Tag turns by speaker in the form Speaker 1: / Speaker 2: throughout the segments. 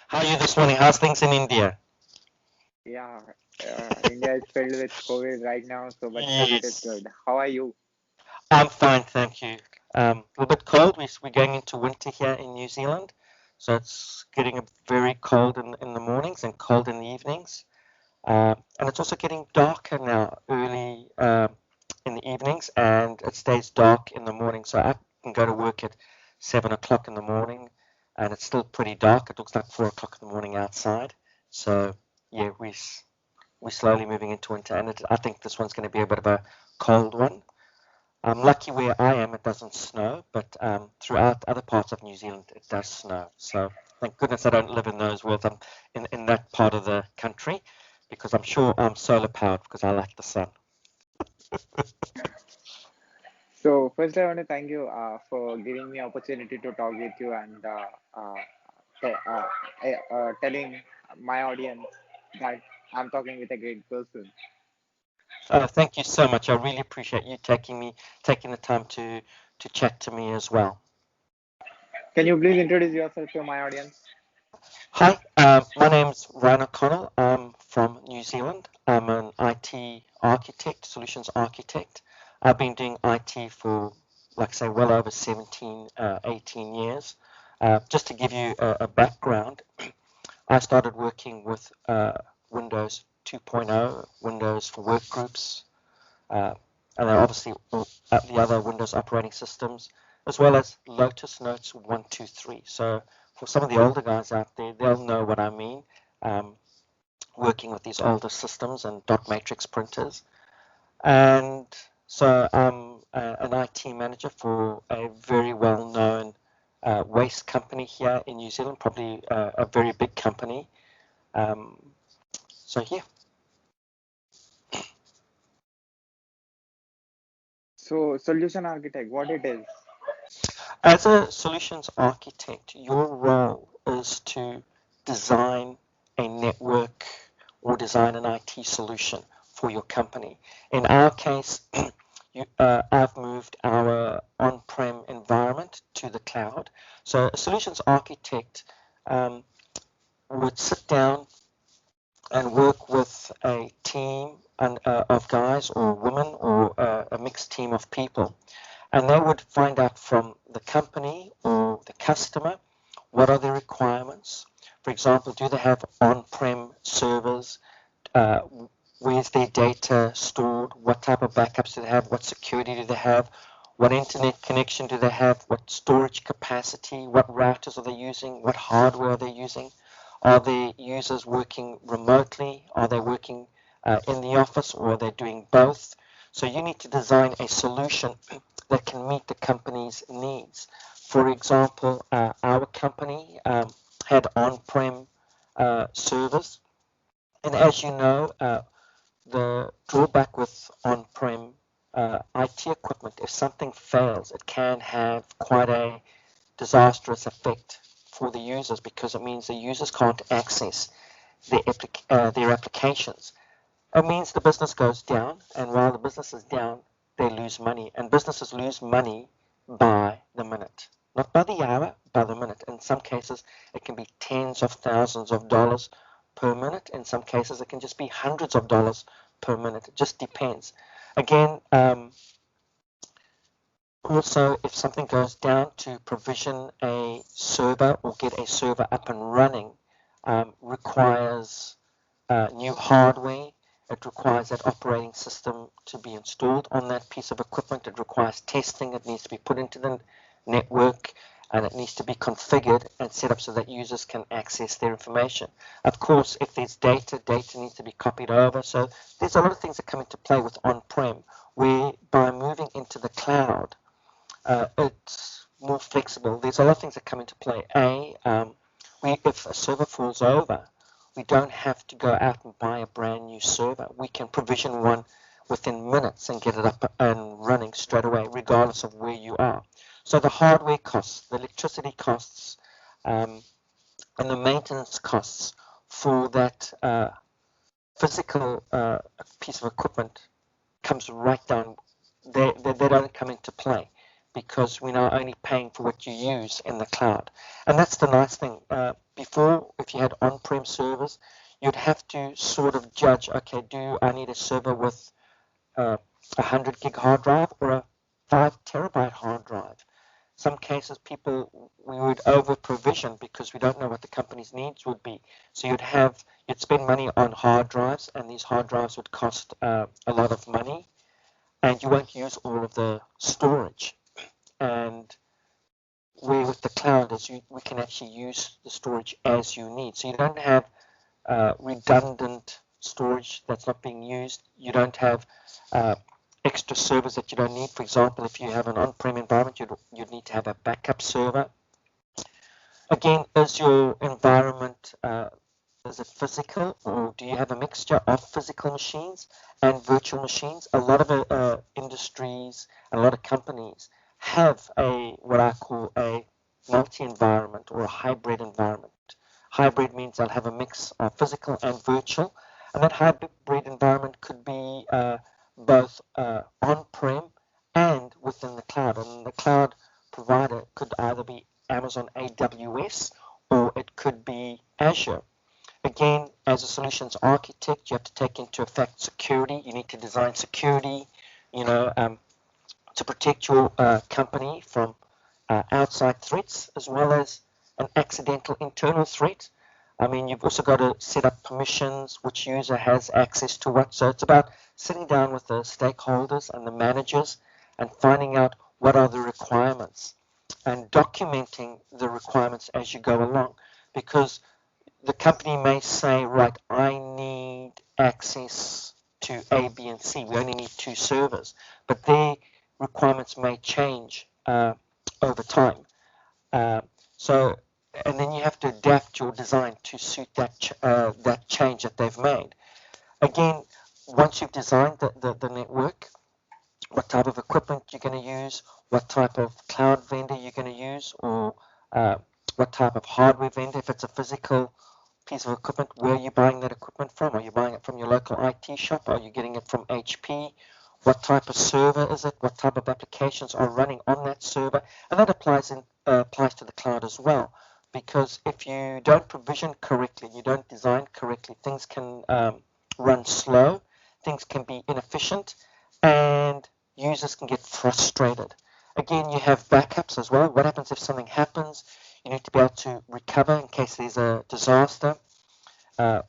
Speaker 1: How are you this morning? How's things in India?
Speaker 2: Yeah, India is filled with COVID right now, so but still it is
Speaker 1: Yes,
Speaker 2: good. How are you?
Speaker 1: I'm fine, thank you. A little bit cold. We're going into winter here in New Zealand, so it's getting very cold in the mornings and cold in the evenings. And it's also getting darker now, early in the evenings, and it stays dark in the morning. So I can go to work at 7 o'clock in the morning, and it's still pretty dark. It looks like 4 o'clock in the morning outside. So yeah, we're slowly moving into winter, and I think this one's going to be a bit of a cold one. I'm lucky where I am, it doesn't snow, but throughout other parts of New Zealand, it does snow. So thank goodness I don't live in those worlds. I'm in that part of the country because I'm sure I'm solar powered because I like the sun.
Speaker 2: So first, I want to thank you for giving me opportunity to talk with you and telling my audience that I'm talking with a great person.
Speaker 1: Thank you so much. I really appreciate you taking the time to chat to me as well.
Speaker 2: Can you please introduce yourself to my audience?
Speaker 1: Hi, my name's Ryan O'Connell. I'm from New Zealand. I'm an IT architect, solutions architect. I've been doing IT for, like I say, well over 17, 18 years. Just to give you a background, I started working with Windows 2.0, Windows for Workgroups, uh, and then obviously all, the other Windows operating systems, as well as Lotus Notes 123. So for some of the older guys out there, they'll know what I mean, um, working with these older systems and dot matrix printers. And so I'm an IT manager for a very well-known waste company here in New Zealand, probably a very big company. Um, so yeah.
Speaker 2: So solution architect, what it is?
Speaker 1: As a solutions architect, your role is to design a network or design an IT solution for your company. In our case, I've moved our on-prem environment to the cloud. So a solutions architect um, would sit down and work with a team of guys or women or a mixed team of people, and they would find out from the company or the customer what are their requirements. For example, do they have on-prem servers? Uh, where's their data stored? What type of backups do they have? What security do they have? What internet connection do they have? What storage capacity? What routers are they using? What hardware are they using? Are their users working remotely? Are they working in the office, or are they doing both? So you need to design a solution that can meet the company's needs. For example, our company had on-prem servers, and as you know, the drawback with on-prem IT equipment, if something fails, it can have quite a disastrous effect for the users because it means the users can't access their applications. It means the business goes down, and while the business is down, they lose money, and businesses lose money by the minute, not by the hour, by the minute. In some cases, it can be tens of thousands of dollars per minute. In some cases, it can just be hundreds of dollars per minute. It just depends. Again, also, if something goes down, to provision a server or get a server up and running requires new hardware. It requires that operating system to be installed on that piece of equipment. It requires testing. It needs to be put into the network, and it needs to be configured and set up so that users can access their information. Of course, if there's data, data needs to be copied over. So there's a lot of things that come into play with on-prem, where by moving into the cloud, it's more flexible. There's a lot of things that come into play. If a server falls over, we don't have to go out and buy a brand new server. We can provision one within minutes and get it up and running straight away, regardless of where you are. So the hardware costs, the electricity costs, um, and the maintenance costs for that physical piece of equipment comes right down. They don't come into play because we're now only paying for what you use in the cloud. And that's the nice thing. Before, if you had on-prem servers, you'd have to sort of judge, okay, do I need a server with a 100 gig hard drive or a 5 terabyte hard drive? Some cases we would over provision because we don't know what the company's needs would be. So you'd spend money on hard drives, and these hard drives would cost a lot of money, and you won't use all of the storage. And with the cloud is we can actually use the storage as you need. So you don't have redundant storage that's not being used. You don't have extra servers that you don't need. For example, if you have an on-prem environment, you'd need to have a backup server. Again, is your environment, is it physical, or do you have a mixture of physical machines and virtual machines? A lot of industries, a lot of companies have what I call a multi-environment or a hybrid environment. Hybrid means they'll have a mix of physical and virtual, and that hybrid environment could be both on-prem and within the cloud. And the cloud provider could either be Amazon AWS or it could be Azure. Again, as a solutions architect, you have to take into effect security. You need to design security, to protect your company from outside threats as well as an accidental internal threat. I mean, you've also got to set up permissions, which user has access to what. So it's about sitting down with the stakeholders and the managers and finding out what are the requirements and documenting the requirements as you go along. Because the company may say, right, I need access to A, B, and C. We only need 2 servers. But their requirements may change over time. And then you have to adapt your design to suit that change that they've made. Again, once you've designed the network, what type of equipment you're going to use, what type of cloud vendor you're going to use, or what type of hardware vendor. If it's a physical piece of equipment, where are you buying that equipment from? Are you buying it from your local IT shop? Are you getting it from HP? What type of server is it? What type of applications are running on that server? And that applies to the cloud as well. Because if you don't provision correctly, you don't design correctly, things can run slow, things can be inefficient, and users can get frustrated. Again, you have backups as well. What happens if something happens? You need to be able to recover in case there's a disaster.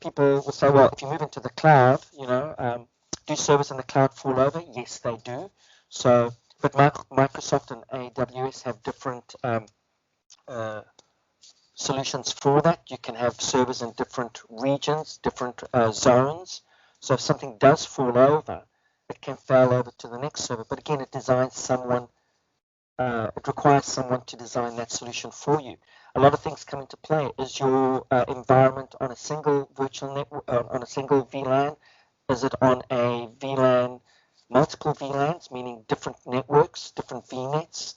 Speaker 1: People will say, well, if you move into the cloud, do servers in the cloud fall over? Yes, they do. So, but Microsoft and AWS have different solutions for that. You can have servers in different regions, different zones. So if something does fall over, it can fail over to the next server. But again, it requires someone to design that solution for you. A lot of things come into play. Is your environment on a single virtual network, on a single VLAN? Is it on a VLAN, multiple VLANs, meaning different networks, different VNets?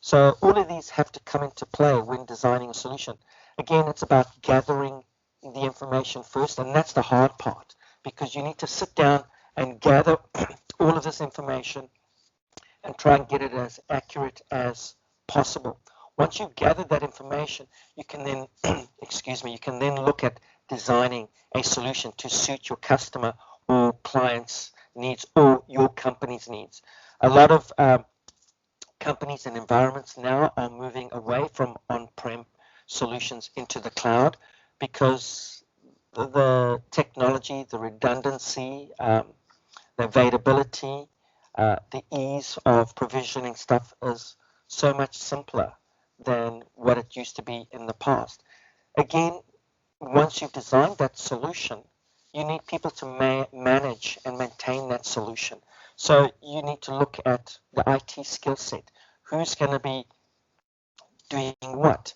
Speaker 1: So all of these have to come into play when designing a solution. Again, it's about gathering the information first, and that's the hard part, because you need to sit down and gather all of this information and try and get it as accurate as possible. Once you've gathered that information, you can then, you can then look at designing a solution to suit your customer or client's needs or your company's needs. A lot of companies and environments now are moving away from on-prem solutions into the cloud because the technology, the redundancy, the availability, the ease of provisioning stuff is so much simpler than what it used to be in the past. Again, once you've designed that solution, you need people to manage and maintain that solution. So you need to look at the IT skill set. Who's going to be doing what?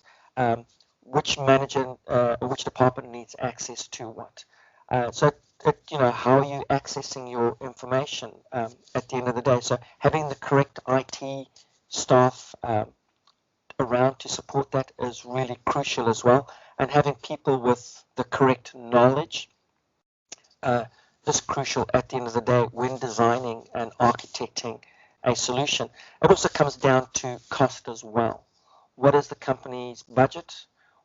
Speaker 1: Which manager, which department needs access to what? How are you accessing your information at the end of the day? So having the correct IT staff around to support that is really crucial as well. And having people with the correct knowledge is crucial at the end of the day when designing and architecting a solution. It also comes down to cost as well. What is the company's budget?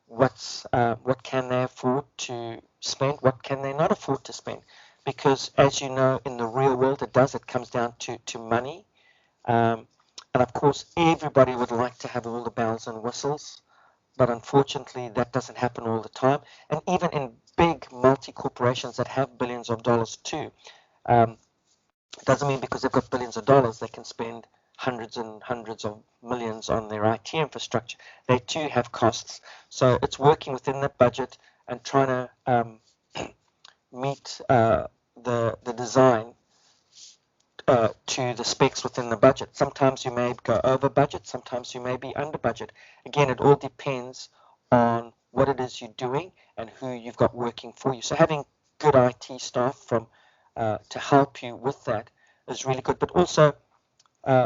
Speaker 1: What can they afford to spend? What can they not afford to spend? Because as you know, in the real world, it comes down to money. And of course, everybody would like to have all the bells and whistles, but unfortunately, that doesn't happen all the time. And even in big multi-corporations that have billions of dollars too, um, it doesn't mean because they've got billions of dollars they can spend hundreds and hundreds of millions on their IT infrastructure. They too have costs. So it's working within that budget and trying to meet the design to the specs within the budget. Sometimes you may go over budget, sometimes you may be under budget. Again, it all depends on what it is you're doing and who you've got working for you. So having good IT staff to help you with that is really good. But also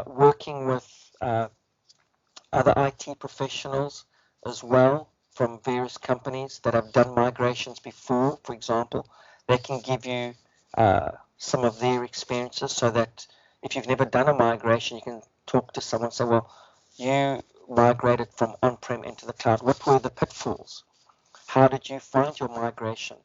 Speaker 1: working with other IT professionals as well from various companies that have done migrations before, for example, they can give you some of their experiences so that if you've never done a migration, you can talk to someone and say, well, you migrated from on-prem into the cloud. What were the pitfalls? How did you find your migration?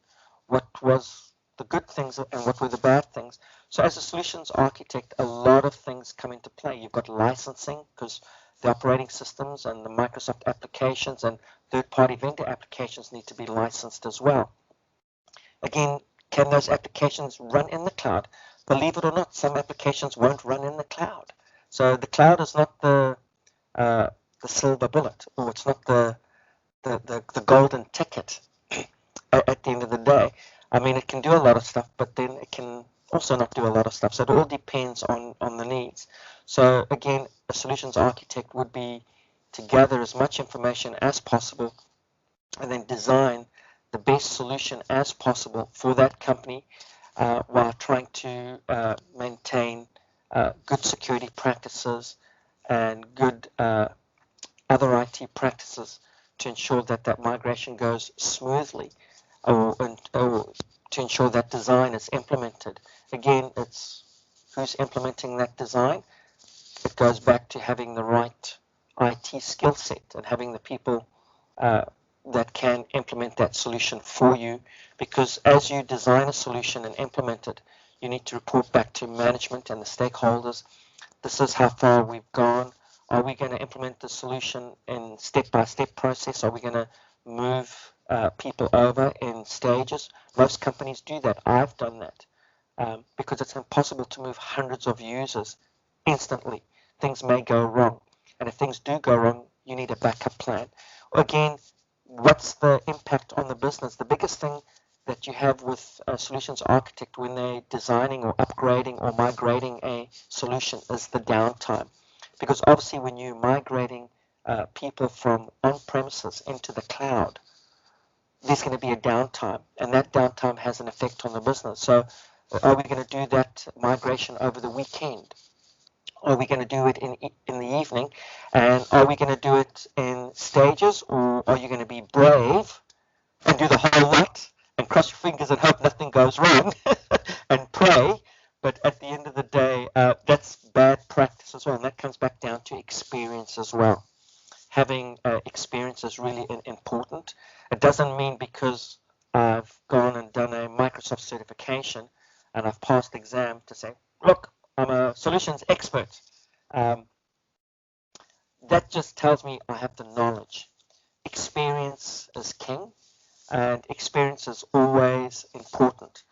Speaker 1: What was the good things and what were the bad things? So as a solutions architect, a lot of things come into play. You've got licensing because the operating systems and the Microsoft applications and third-party vendor applications need to be licensed as well. Again, can those applications run in the cloud? Believe it or not, some applications won't run in the cloud. So the cloud is not the silver bullet, or it's not the golden ticket at the end of the day. I mean, it can do a lot of stuff, but then it can also not do a lot of stuff. So it all depends on the needs. So again, a solutions architect would be to gather as much information as possible and then design the best solution as possible for that company while trying to maintain good security practices and good other IT practices to ensure that that migration goes smoothly or to ensure that design is implemented. Again, it's who's implementing that design. It goes back to having the right IT skill set and having the people that can implement that solution for you, because as you design a solution and implement it, you need to report back to management and the stakeholders. This is how far we've gone. Are we going to implement the solution in step-by-step process? Are we going to move people over in stages? Most companies do that. I've done that because it's impossible to move hundreds of users instantly. Things may go wrong. And if things do go wrong, you need a backup plan. Again, what's the impact on the business? The biggest thing that you have with a solutions architect when they're designing or upgrading or migrating a solution is the downtime. Because obviously when you're migrating people from on-premises into the cloud, there's going to be a downtime, and that downtime has an effect on the business. So are we going to do that migration over the weekend? Are we going to do it in the evening? And are we going to do it in stages, or are you going to be brave and do the whole lot and cross your fingers and hope nothing goes wrong and pray? But at the end of the day, that's bad practice as well, and that comes back down to experience as well. Having experience is really important. It doesn't mean because I've gone and done a Microsoft certification and I've passed the exam to say, look, I'm a solutions expert. That just tells me I have the knowledge. Experience is king, and experience is always important.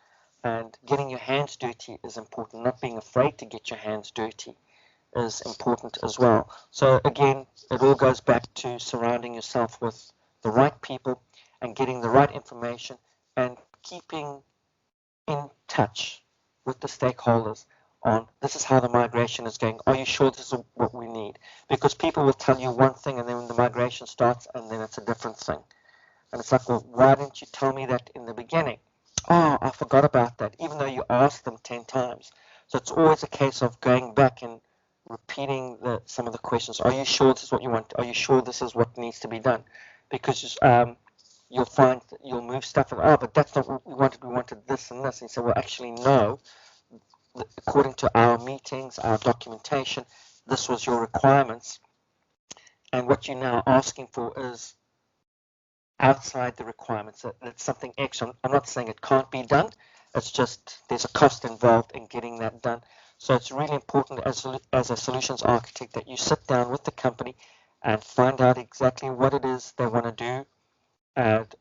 Speaker 1: And getting your hands dirty is important. Not being afraid to get your hands dirty is important as well. So again, it all goes back to surrounding yourself with the right people and getting the right information and keeping in touch with the stakeholders on this is how the migration is going. Are you sure this is what we need? Because people will tell you one thing and then when the migration starts and then it's a different thing. And it's like, well, why didn't you tell me that in the beginning? Oh, I forgot about that, even though you asked them 10 times. So it's always a case of going back and repeating some of the questions. Are you sure this is what you want? Are you sure this is what needs to be done? Because you'll find you'll move stuff and, oh, but that's not what we wanted. We wanted this and this. And so, well, actually, no. according to our meetings, our documentation, this was your requirements. And what you're now asking for is outside the requirements. It's something extra. I'm not saying it can't be done. It's just there's a cost involved in getting that done. So it's really important as a solutions architect that you sit down with the company and find out exactly what it is they want to do, and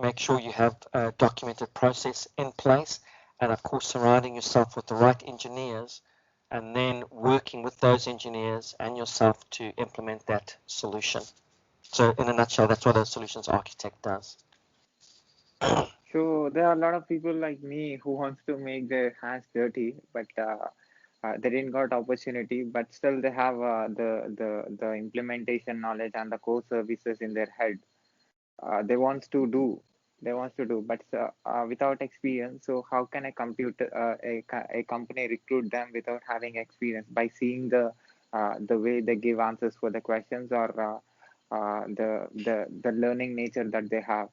Speaker 1: make sure you have a documented process in place, and of course surrounding yourself with the right engineers, and then working with those engineers and yourself to implement that solution. So in a nutshell, that's what a solutions architect does.
Speaker 2: So there are a lot of people like me who wants to make their hands dirty, but they didn't got opportunity. But still, they have the implementation knowledge and the core services in their head. They wants to do, but without experience. So how can a company recruit them without having experience by seeing the way they give answers for the questions, or the learning nature that they have?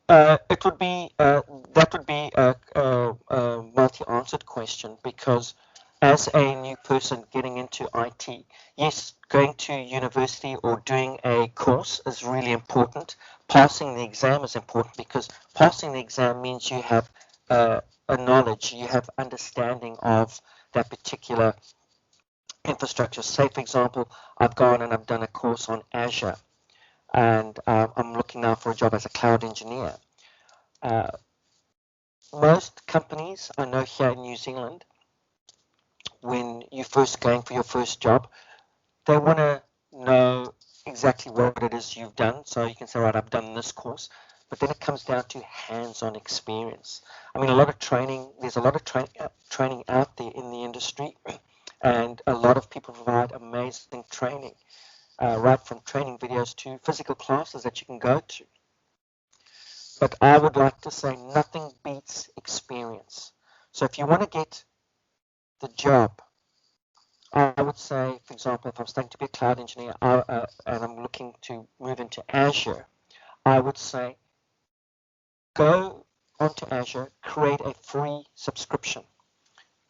Speaker 1: It would be that would be a multi-answered question, because as a new person getting into IT, yes, going to university or doing a course is really important. Passing the exam is important, because passing the exam means you have a knowledge, you have understanding of that particular infrastructure. Say, for example, I've gone and I've done a course on Azure, and I'm looking now for a job as a cloud engineer. Uh, Most companies I know here in New Zealand, when you're first going for your first job, they want to know exactly what it is you've done. So you can say, right, I've done this course, but then it comes down to hands-on experience. I mean, a lot of training, there's a lot of training out there in the industry, and a lot of people provide amazing training, right from training videos to physical classes that you can go to. But I would like to say nothing beats experience. So if you want to get the job, I would say, for example, if I'm studying to be a cloud engineer and I'm looking to move into Azure, I would say go onto Azure, create a free subscription,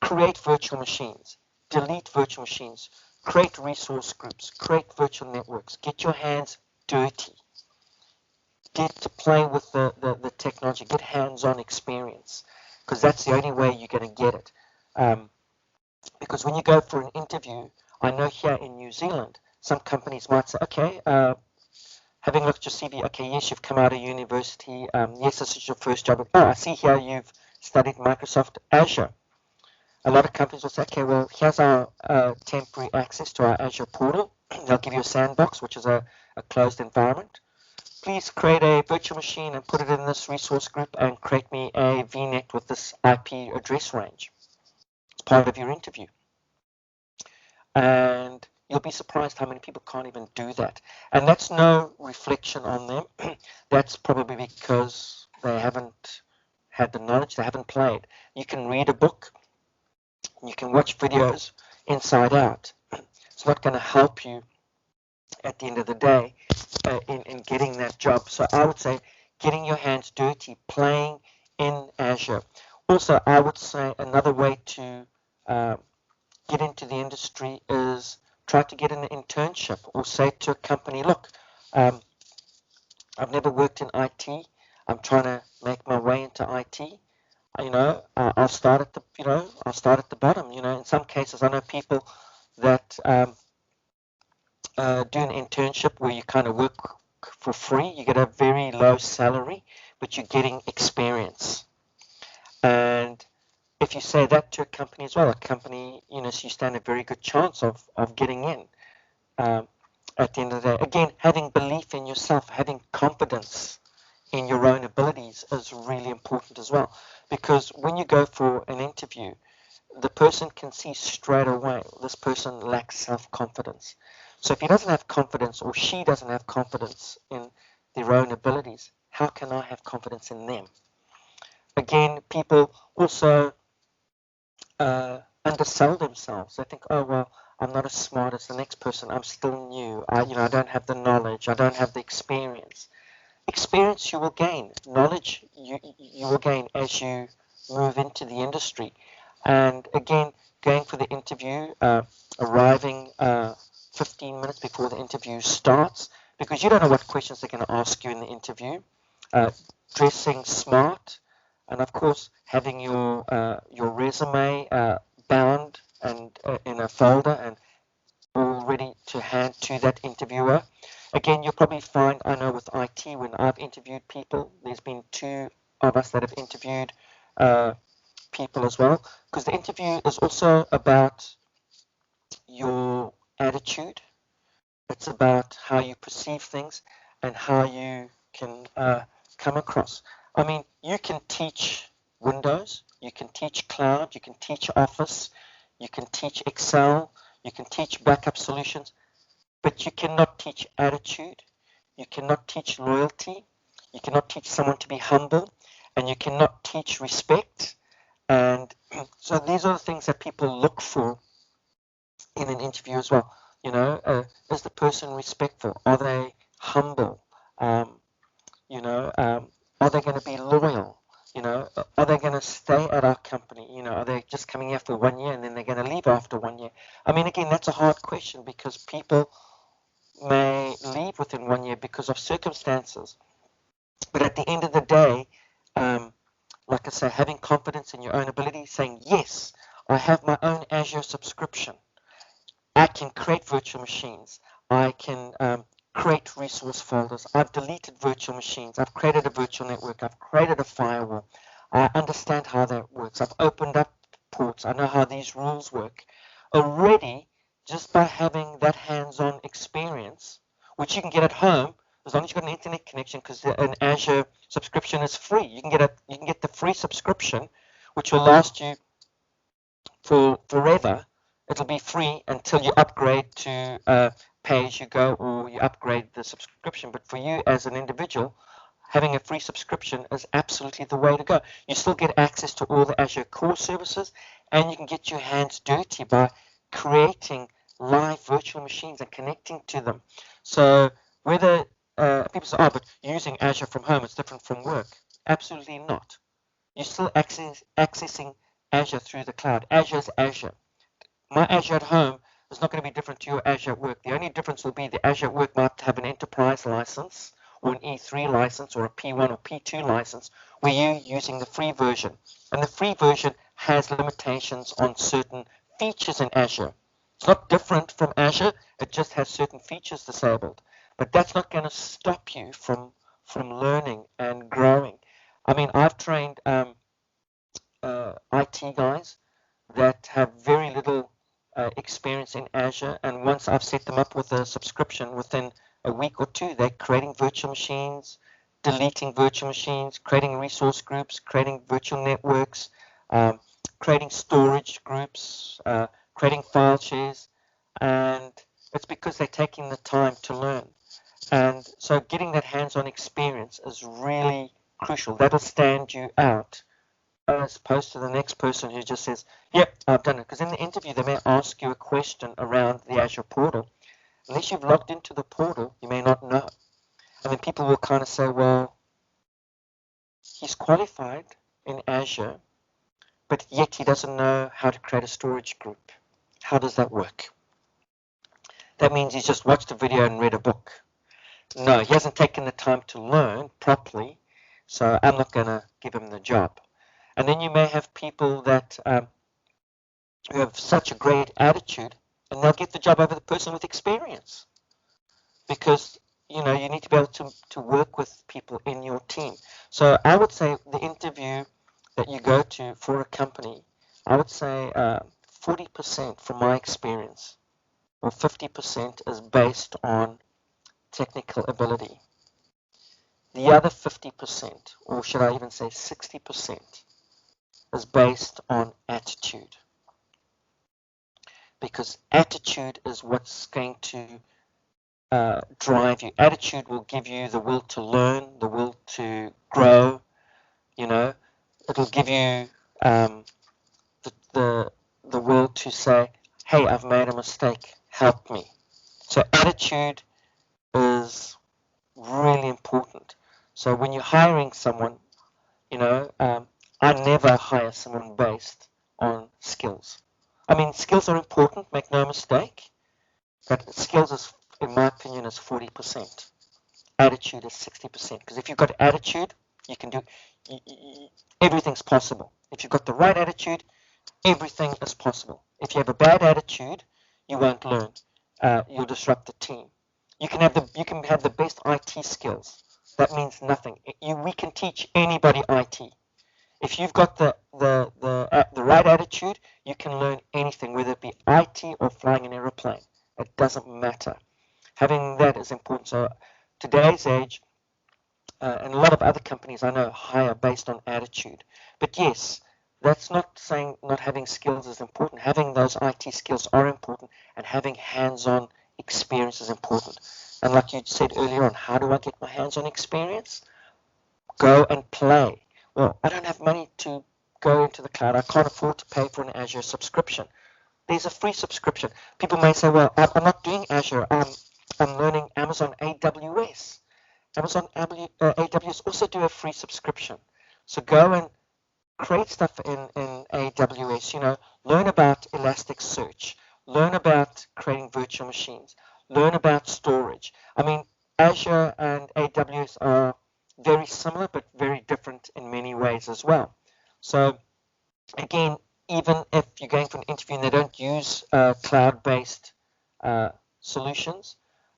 Speaker 1: create virtual machines, delete virtual machines, create resource groups, create virtual networks, get your hands dirty, get to play with the technology, get hands-on experience, because that's the only way you're going to get it. Because when you go for an interview, I know here in New Zealand, some companies might say, okay, having looked at your CV, okay, yes, you've come out of university, yes, this is your first job. Oh, I see here you've studied Microsoft Azure. A lot of companies will say, okay, well, here's our temporary access to our Azure portal. They'll give you a sandbox, which is a closed environment. Please create a virtual machine and put it in this resource group and create me a VNet with this IP address range. It's part of your interview. And you'll be surprised how many people can't even do that. And that's no reflection on them. That's probably because they haven't had the knowledge, they haven't played. You can read a book, you can watch videos inside out. It's not going to help you at the end of the day in getting that job. So I would say getting your hands dirty, playing in Azure. Also, I would say another way to get into the industry is try to get an internship, or say to a company, look, um, I've never worked in IT. I'm trying to make my way into IT. I'll start at I'll start at the bottom. In some cases, I know people that do an internship where you kind of work for free. You get a very low salary, but you're getting experience. And if you say that to a company as well, a company, so you stand a very good chance of getting in. At the end of the day, again, having belief in yourself, having confidence in your own abilities is really important as well. Because when you go for an interview, the person can see straight away this person lacks self-confidence. So if he doesn't have confidence, or she doesn't have confidence in their own abilities, how can I have confidence in them? Again, people also undersell themselves. They think, oh, well, I'm not as smart as the next person. I'm still new. I don't have the knowledge. I don't have the experience. Experience you will gain. Knowledge you will gain as you move into the industry. And again, going for the interview, arriving 15 minutes before the interview starts, because you don't know what questions they're going to ask you in the interview. Dressing smart, and of course having your resume bound and in a folder and all ready to hand to that interviewer. Again, you'll probably find, I know with IT, when I've interviewed people, there's been two of us that have interviewed people as well, because the interview is also about your attitude. It's about how you perceive things and how you can come across. I mean, you can teach Windows, you can teach Cloud, you can teach Office, you can teach Excel, you can teach backup solutions, but you cannot teach attitude, you cannot teach loyalty, you cannot teach someone to be humble, and you cannot teach respect. And so these are the things that people look for in an interview as well. Is the person respectful? Are they humble? Um, are they going to be loyal? Are they going to stay at our company? Are they just coming here for 1 year and then they're going to leave after 1 year? I mean, again, that's a hard question because people may leave within 1 year because of circumstances. But at the end of the day, um, like I say, having confidence in your own ability, saying, yes, I have my own Azure subscription. I can create virtual machines. I can create resource folders. I've deleted virtual machines. I've created a virtual network. I've created a firewall. I understand how that works. I've opened up ports. I know how these rules work. Already, just by having that hands-on experience, which you can get at home, as long as you've got an internet connection, because an Azure subscription is free. You can get the free subscription, which will last you for forever. It'll be free until you upgrade to pay as you go or you upgrade the subscription. But for you as an individual, having a free subscription is absolutely the way to go. You still get access to all the Azure core services, and you can get your hands dirty by creating live virtual machines and connecting to them. So whether people say, oh, but using Azure from home is different from work. Absolutely not. You're still accessing Azure through the cloud. Azure is Azure. My Azure at home is not going to be different to your Azure at work. The only difference will be the Azure at work might have an enterprise license or an E3 license or a P1 or P2 license where you're using the free version. And the free version has limitations on certain features in Azure. It's not different from Azure, it just has certain features disabled. But that's not going to stop you from learning and growing. I mean, I've trained IT guys that have very little experience in Azure, and once I've set them up with a subscription, within a week or two, they're creating virtual machines, deleting virtual machines, creating resource groups, creating virtual networks, um, creating storage groups, creating file shares, and it's because they're taking the time to learn. And so getting that hands-on experience is really crucial. That'll stand you out as opposed to the next person who just says, yep, I've done it. Because in the interview, they may ask you a question around the Azure portal. Unless you've logged into the portal, you may not know. And then people will kind of say, well, he's qualified in Azure, but yet he doesn't know how to create a storage group. How does that work? That means he's just watched a video and read a book. No, he hasn't taken the time to learn properly, so I'm not going to give him the job. And then you may have people that who have such a great attitude, and they'll get the job over the person with experience. Because, you need to be able to work with people in your team. So I would say the interview that you go to for a company, I would say 40% from my experience, or 50% is based on technical ability. The other 50%, or should I even say 60%, is based on attitude. Because attitude is what's going to drive you. Attitude will give you the will to learn, the will to grow. It'll give you the will to say, "Hey, I've made a mistake. Help me." So attitude is really important. So when you're hiring someone, I never hire someone based on skills. I mean, skills are important, make no mistake, but skills is, in my opinion, is 40%. Attitude is 60%. Because if you've got attitude, you can do everything's possible. If you've got the right attitude, everything is possible. If you have a bad attitude, you won't learn. You'll disrupt the team. You can have the best IT skills. That means nothing. We can teach anybody IT. If you've got the right attitude, you can learn anything, whether it be IT or flying an aeroplane. It doesn't matter. Having that is important. So today's age, and a lot of other companies I know hire based on attitude. But yes, that's not saying not having skills is important. Having those IT skills are important, and having hands-on experience is important. And like you said earlier on, how do I get my hands-on experience? Go and play. Well, I don't have money to go into the cloud. I can't afford to pay for an Azure subscription. There's a free subscription. People may say, well, I'm not doing Azure. I'm learning Amazon AWS. Amazon AWS also do a free subscription. So go and create stuff in AWS, learn about Elasticsearch, learn about creating virtual machines, learn about storage. I mean, Azure and AWS are very similar but very different in many ways as well. So again, even if you're going for an interview and they don't use cloud-based solutions,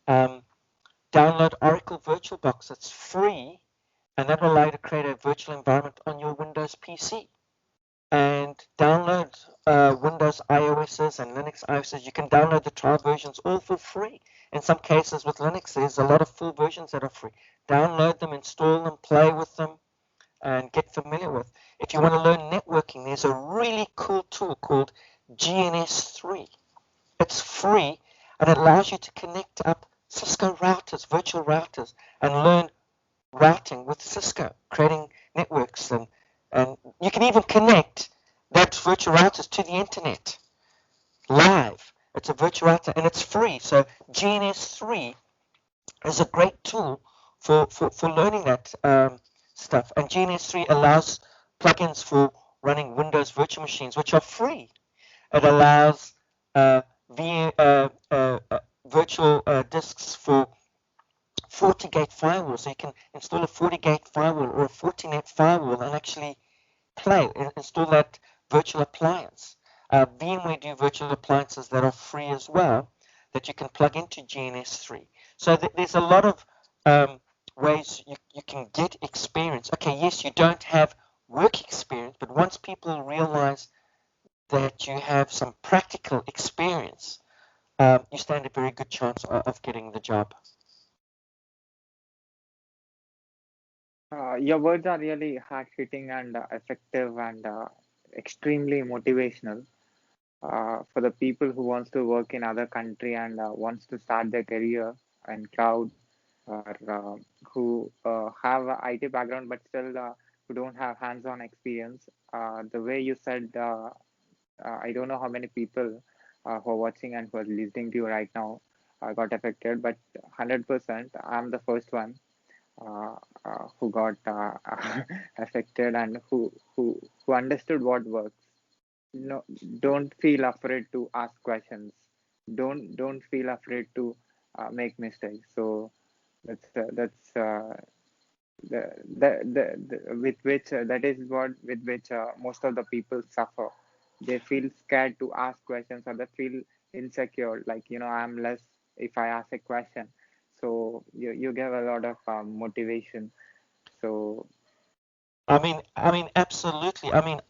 Speaker 1: download Oracle VirtualBox. It's free, and that will allow you to create a virtual environment on your Windows PC. And download Windows iOSs and Linux iOSs. You can download the trial versions all for free. In some cases with Linux, there's a lot of full versions that are free. Download them, install them, play with them, and get familiar with. If you want to learn networking, there's a really cool tool called GNS3. It's free, and it allows you to connect up Cisco routers, virtual routers, and learn routing with Cisco, creating networks, and you can even connect that virtual routers to the internet live. It's a virtual router, and it's free. So GNS3 is a great tool for learning that stuff. And GNS3 allows plugins for running Windows virtual machines, which are free. It allows virtual disks for FortiGate firewall, so you can install a FortiGate firewall or a Fortinet firewall and actually install that virtual appliance. VMware do virtual appliances that are free as well that you can plug into GNS3. So there's a lot of ways you can get experience. Okay, yes, you don't have work experience, but once people realize that you have some practical experience, you stand a very good chance of getting the job.
Speaker 2: Your words are really hard-hitting and effective and extremely motivational for the people who wants to work in other country and wants to start their career in cloud, or who have a IT background but still who don't have hands-on experience. The way you said, I don't know how many people who are watching and who are listening to you right now got affected, but 100%, I'm the first one who got affected and who understood what works. No, don't feel afraid to ask questions. Don't feel afraid to make mistakes. So that's with which that is what with which most of the people suffer. They feel scared to ask questions, or they feel insecure, like, I'm less if I ask a question. So you give a lot of motivation. So
Speaker 1: I mean, absolutely. I mean,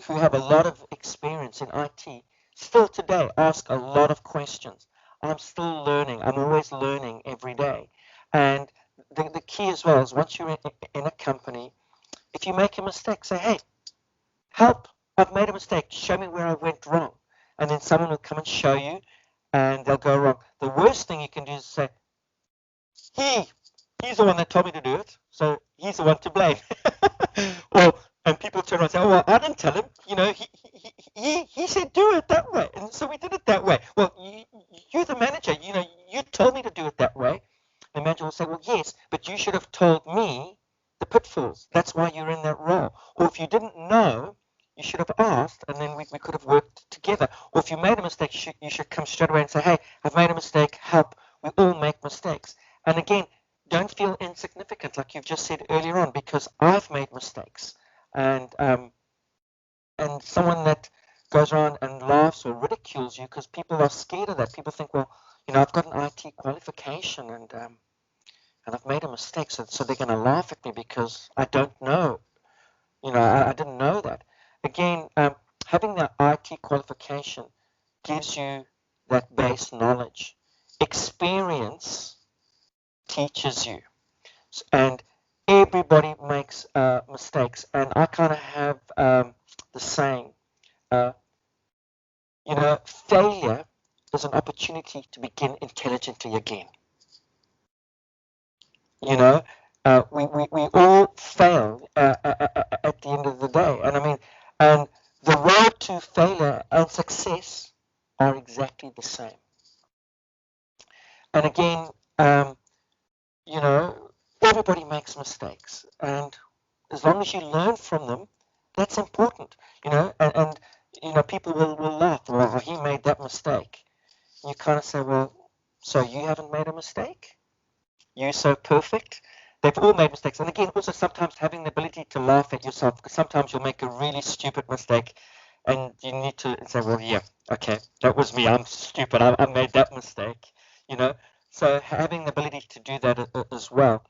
Speaker 1: who have a lot of experience in IT, still today ask a lot of questions. I'm still learning. I'm always learning every day. And the key as well is once you're in a company, if you make a mistake, say, hey, help, I've made a mistake. Show me where I went wrong. And then someone will come and show you, and they'll go wrong. The worst thing you can do is say, he's the one that told me to do it, so he's the one to blame. And people turn around and say, oh, well, I didn't tell him. He said do it that way, and so we did it that way. Well, you're the manager. You told me to do it that way. The manager will say, well, yes, but you should have told me the pitfalls. That's why you're in that role. Or if you didn't know, you should have asked, and then we could have worked together. Or if you made a mistake, you should come straight away and say, hey, I've made a mistake, help. We all make mistakes. And again, don't feel insignificant, like you've just said earlier on, because I've made mistakes. And someone that goes around and laughs or ridicules you because people are scared of that. People think, well, I've got an IT qualification and I've made a mistake, so they're going to laugh at me because I don't know. I didn't know that. Again, having the IT qualification gives you that base knowledge. Experience teaches you, and everybody makes mistakes. And I kind of have the saying, uh, failure is an opportunity to begin intelligently again. We all fail at the end of the day. And I mean, and the road to failure and success are exactly the same. And again, you know, everybody makes mistakes. And as long as you learn from them, that's important, and people will laugh, well, he made that mistake. You kind of say, well, so you haven't made a mistake? You're so perfect? They've all made mistakes. And again, also sometimes having the ability to laugh at yourself, because sometimes you'll make a really stupid mistake and you need to say, well, yeah, okay, that was me. I'm stupid. I made that mistake, you know. So having the ability to do that as well.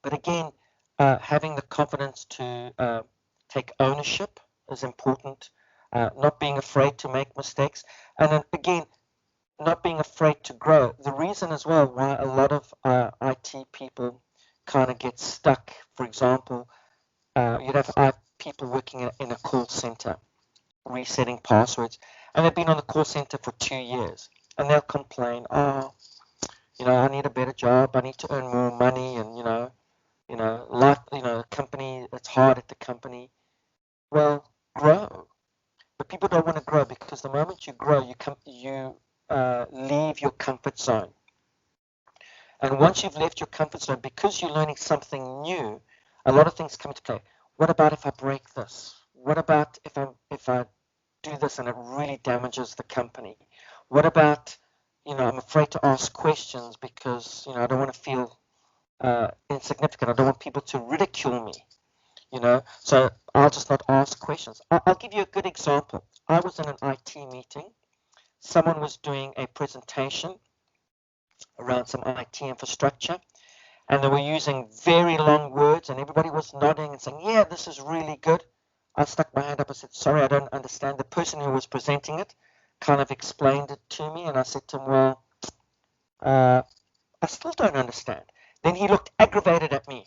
Speaker 1: But again, having the confidence to take ownership is important. Not being afraid to make mistakes. And then again, not being afraid to grow. The reason as well why a lot of IT people kind of get stuck, for example, you'd have people working in a call center, resetting passwords, and they've been on the call center for 2 years, and they'll complain, oh, I need a better job, I need to earn more money, and life, company, it's hard at the company. Well, grow. But people don't want to grow because the moment you grow, you leave your comfort zone. And once you've left your comfort zone, because you're learning something new, a lot of things come into play. What about if I break this? What about if I do this and it really damages the company? What about, I'm afraid to ask questions because, I don't want to feel insignificant. I don't want people to ridicule me, so I'll just not ask questions. I'll give you a good example. I was in an IT meeting. Someone was doing a presentation around some IT infrastructure, and they were using very long words, and everybody was nodding and saying, yeah, this is really good. I stuck my hand up and said, sorry, I don't understand. The person who was presenting it kind of explained it to me, and I said to him, well, I still don't understand. Then he looked aggravated at me,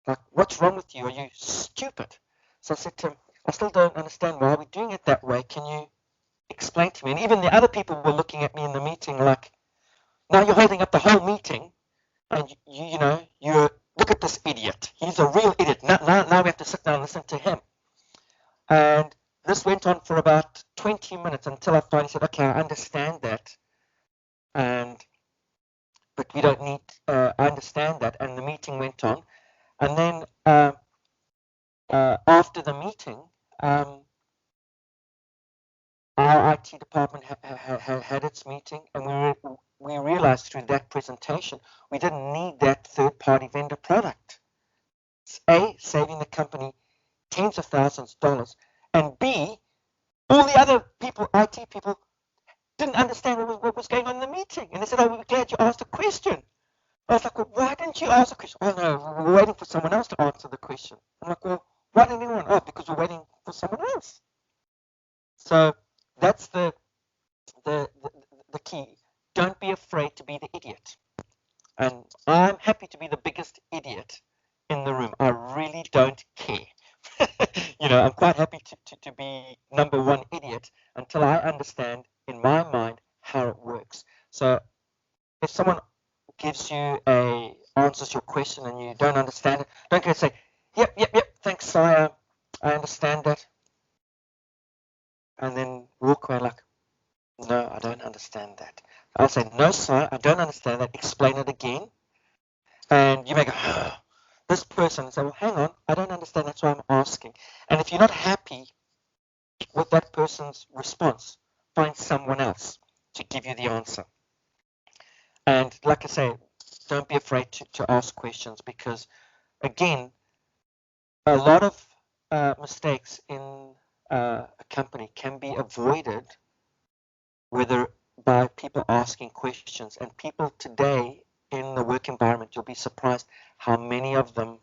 Speaker 1: like, what's wrong with you? Are you stupid? So I said to him, I still don't understand why we're doing it that way. Can you explain to me? And even the other people were looking at me in the meeting like, now you're holding up the whole meeting, and you look at this idiot. He's a real idiot. Now we have to sit down and listen to him. And this went on for about 20 minutes until I finally said, okay, I understand that. But we don't need, I understand that. And the meeting went on. And then after the meeting, our IT department had its meeting, and we realized through that presentation we didn't need that third-party vendor product. It's A, saving the company tens of thousands of dollars, and B, all the other people, IT people, didn't understand what was going on in the meeting, and they said, oh, we're glad you asked a question. I was like, well, why didn't you ask a question? Oh, no, we're waiting for someone else to answer the question. I'm like, well, why didn't anyone? Oh, because we're waiting for someone else. So that's the key. Don't be afraid to be the idiot. And I'm happy to be the biggest idiot in the room. I really don't care. I'm quite happy to be number one idiot until I understand in my mind how it works. So if someone gives you answers your question and you don't understand it, don't go and say, yep, thanks, sire, I understand that. And then walk away like, no, I don't understand that. I'll say, no, sir, I don't understand that. Explain it again. And you may go, this person, say, well, hang on, I don't understand. That's why I'm asking. And if you're not happy with that person's response, find someone else to give you the answer. And like I say, don't be afraid to ask questions, because again, a lot of mistakes in a company can be avoided, whether by people asking questions. And people today in the work environment, you'll be surprised how many of them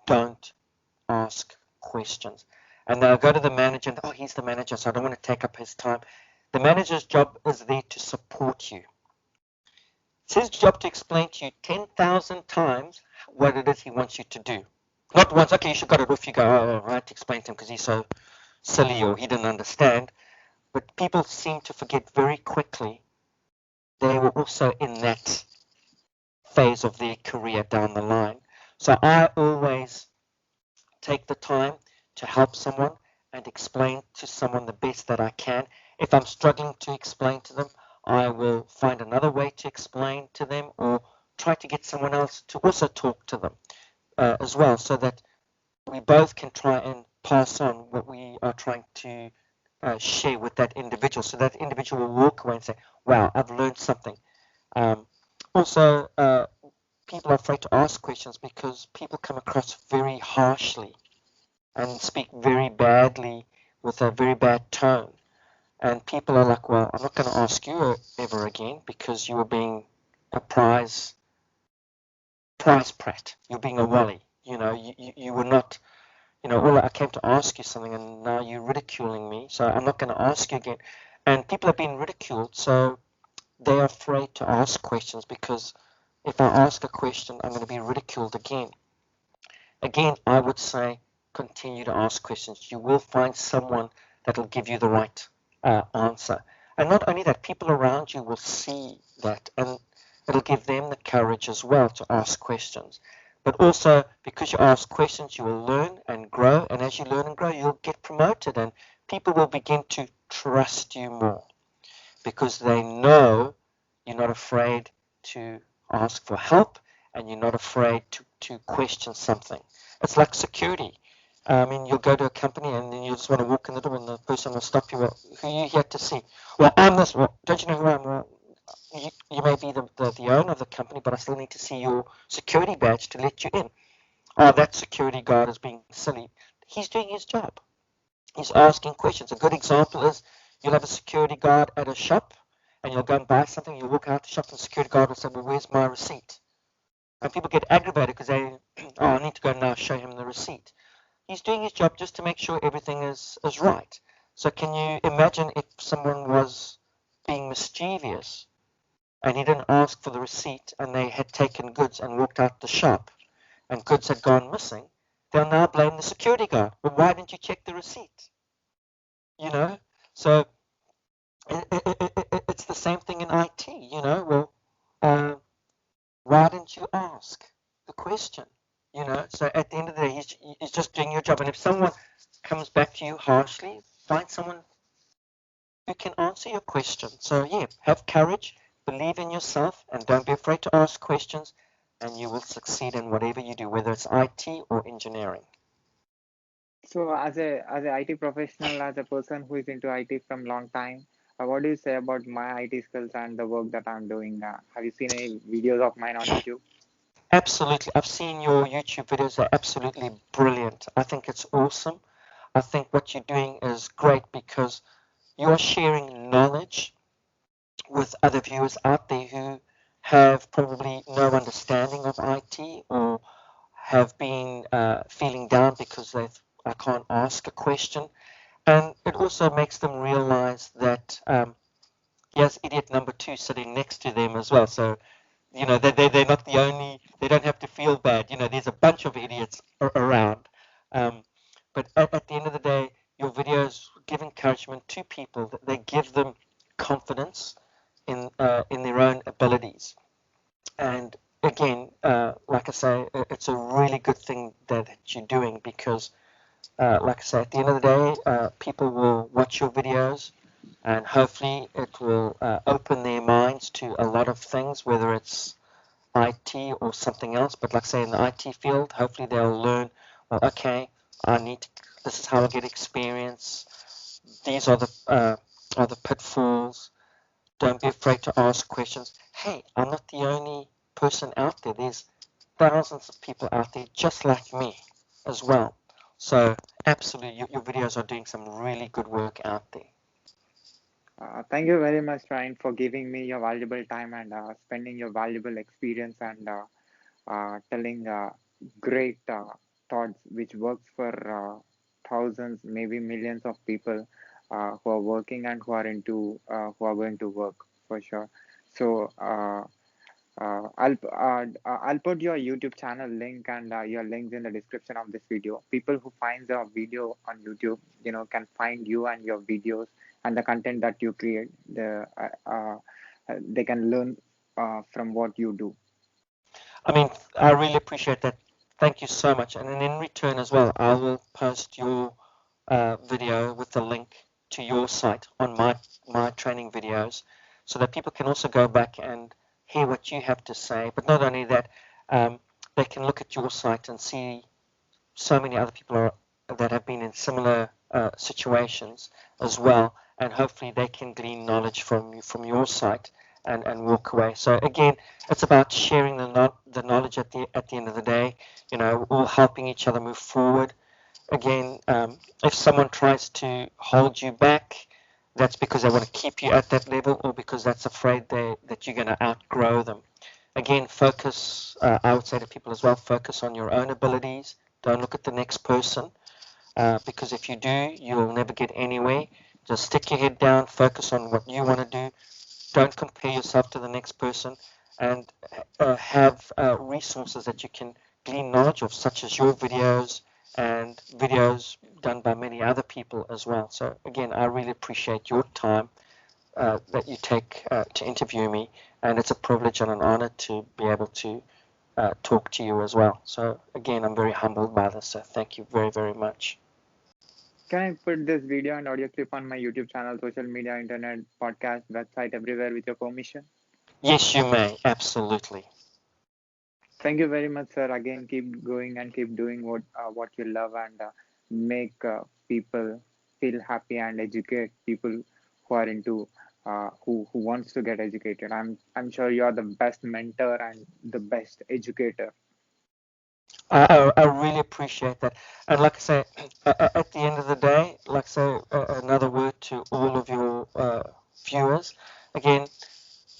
Speaker 1: don't ask questions. And they'll go to the manager and, oh, he's the manager, so I don't want to take up his time. The manager's job is there to support you. It's his job to explain to you 10,000 times what it is he wants you to do. Not once, okay, you should got it off, you go, oh, I have to explain to him because he's so silly or he didn't understand. But people seem to forget very quickly they were also in that phase of their career down the line. So I always take the time to help someone and explain to someone the best that I can. If I'm struggling to explain to them, I will find another way to explain to them, or try to get someone else to also talk to them as well, so that we both can try and pass on what we are trying to share with that individual, so that individual will walk away and say, wow, I've learned something. Also, people are afraid to ask questions because people come across very harshly and speak very badly with a very bad tone. And people are like, well, I'm not going to ask you ever again because you were being a prize prat. You're being a wally. You were not, all I came to ask you something and now you're ridiculing me. So I'm not going to ask you again. And people are being ridiculed. So they're afraid to ask questions because if I ask a question, I'm going to be ridiculed again. Again, I would say continue to ask questions. You will find someone that will give you the right answer. And not only that, people around you will see that, and it'll give them the courage as well to ask questions. But also, because you ask questions, you will learn and grow. And as you learn and grow, you'll get promoted, and people will begin to trust you more because they know you're not afraid to ask for help and you're not afraid to question something. It's like security. I mean, you'll go to a company and then you just want to walk in the door and the person will stop you. Well, who are you here to see? Well, I'm this. Well, don't you know who I am? Well, you may be the owner of the company, but I still need to see your security badge to let you in. Oh, that security guard is being silly. He's doing his job. He's asking questions. A good example is you'll have a security guard at a shop and you'll go and buy something. You walk out the shop and the security guard will say, well, where's my receipt? And people get aggravated because they, oh, I need to go now show him the receipt. He's doing his job just to make sure everything is right. So can you imagine if someone was being mischievous and he didn't ask for the receipt and they had taken goods and walked out the shop and goods had gone missing? They'll now blame the security guard. Well, why didn't you check the receipt? So it's the same thing in IT. Well, uh, why didn't you ask the question? So at the end of the day, he's just doing your job. And if someone comes back to you harshly, find someone who can answer your question. So yeah, have courage, believe in yourself, and don't be afraid to ask questions, and you will succeed in whatever you do, whether it's IT or engineering.
Speaker 2: So, as a IT professional, as a person who is into IT from long time, what do you say about my IT skills and the work that I'm doing? Have you seen any videos of mine on YouTube?
Speaker 1: Absolutely. I've seen your YouTube videos. They're absolutely brilliant. I think it's awesome. I think what you're doing is great because you're sharing knowledge with other viewers out there who have probably no understanding of IT or have been feeling down because I can't ask a question. And it also makes them realize that here's idiot number two sitting next to them as well. So they're not the only, they don't have to feel bad. There's a bunch of idiots around. Um, but at the end of the day, your videos give encouragement to people, that they give them confidence in their own abilities. And again, like I say, it's a really good thing that you're doing because, like I say, at the end of the day, people will watch your videos and hopefully it will open their minds to a lot of things, whether it's IT or something else. But like I say, in the IT field, hopefully they'll learn, well, okay, this is how I get experience. these are the pitfalls. Don't be afraid to ask questions. Hey, I'm not the only person out there. There's thousands of people out there just like me as well. So absolutely, your videos are doing some really good work out there.
Speaker 2: Thank you very much, Ryan, for giving me your valuable time and spending your valuable experience and telling great thoughts which works for thousands, maybe millions of people who are working and who are going to work for sure. So I'll put your YouTube channel link and your links in the description of this video. People who find the video on YouTube, can find you and your videos and the content that you create. They can learn from what you do.
Speaker 1: I mean, I really appreciate that. Thank you so much. And then in return as well, I will post your video with the link to your site on my training videos so that people can also go back and hear what you have to say. But not only that, they can look at your site and see so many other people that have been in similar situations as well, and hopefully they can glean knowledge from your site and walk away. So again, it's about sharing the knowledge at the end of the day, all helping each other move forward. Again, if someone tries to hold you back, that's because they want to keep you at that level or because that's afraid that you're going to outgrow them. Again, focus, I would say to people as well, focus on your own abilities. Don't look at the next person because if you do, you'll never get anywhere. Just stick your head down, focus on what you want to do. Don't compare yourself to the next person and have resources that you can glean knowledge of, such as your videos and videos done by many other people as well. So again, I really appreciate your time that you take to interview me, and it's a privilege and an honor to be able to talk to you as well. So again, I'm very humbled by this. So thank you very, very much.
Speaker 2: Can I put this video and audio clip on my YouTube channel, social media, internet, podcast, website, everywhere with your permission?
Speaker 1: Yes, you may. Absolutely.
Speaker 2: Thank you very much, sir. Again, keep going and keep doing what you love and make people feel happy and educate people who are into who wants to get educated. I'm sure you are the best mentor and the best educator.
Speaker 1: I really appreciate that. And like I say, at the end of the day, like I say, another word to all of your viewers. Again,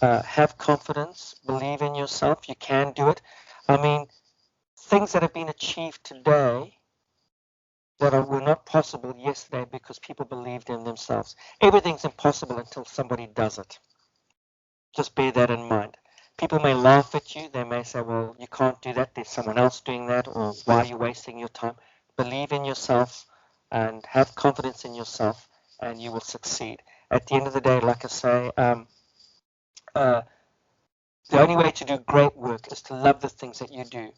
Speaker 1: have confidence, believe in yourself. You can do it. I mean, things that have been achieved today that were not possible yesterday because people believed in themselves. Everything's impossible until somebody does it. Just bear that in mind. People may laugh at you. They may say, well, you can't do that. There's someone else doing that. Or why are you wasting your time? Believe in yourself and have confidence in yourself and you will succeed. At the end of the day, like I say, uh, the only way to do great work is to love the things that you do.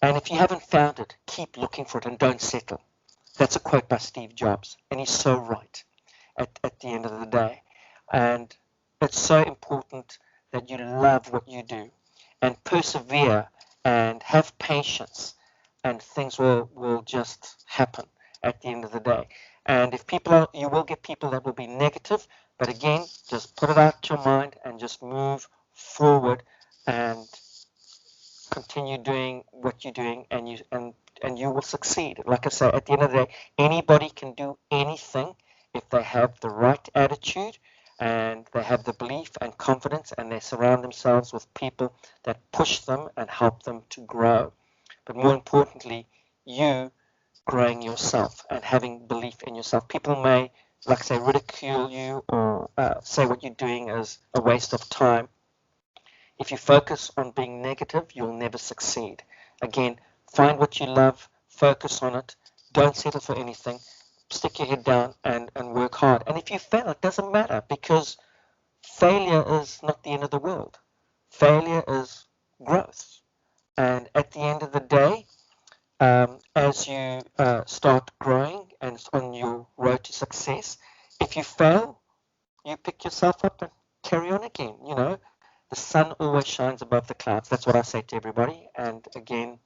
Speaker 1: And if you haven't found it, keep looking for it and don't settle. That's a quote by Steve Jobs, and he's so right at the end of the day. And it's so important that you love what you do and persevere and have patience, and things will just happen at the end of the day. And if you will get people that will be negative, but again, just put it out to your mind and just move forward and continue doing what you're doing, and you will succeed. Like I say, at the end of the day, anybody can do anything if they have the right attitude and they have the belief and confidence and they surround themselves with people that push them and help them to grow. But more importantly, you growing yourself and having belief in yourself. People may, like I say, ridicule you or say what you're doing is a waste of time. If you focus on being negative, you'll never succeed. Again, find what you love, focus on it, don't settle for anything, stick your head down and work hard. And if you fail, it doesn't matter because failure is not the end of the world. Failure is growth. And at the end of the day, as you start growing and on your road to success, if you fail, you pick yourself up and carry on again. The sun always shines above the clouds. That's what I say to everybody. And again,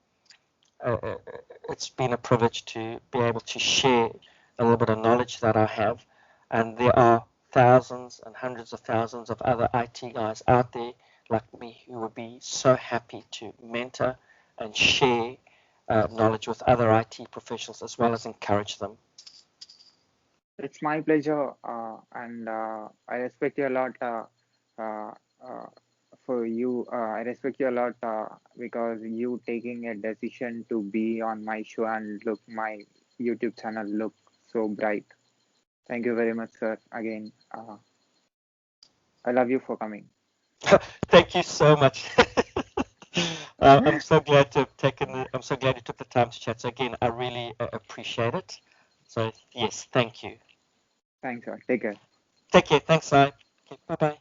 Speaker 1: it's been a privilege to be able to share a little bit of knowledge that I have. And there are thousands and hundreds of thousands of other IT guys out there like me who would be so happy to mentor and share knowledge with other IT professionals as well as encourage them.
Speaker 2: It's my pleasure, and I respect you a lot uh, uh, for you. I respect you a lot because you taking a decision to be on my show and look my YouTube channel look so bright. Thank you very much, sir. Again, I love you for coming.
Speaker 1: Thank you so much. I'm so glad to have I'm so glad you took the time to chat. So again, I really appreciate it. So yes, thank you.
Speaker 2: Thanks, sir. Take care.
Speaker 1: Take care. Thanks, Si. Okay, bye bye.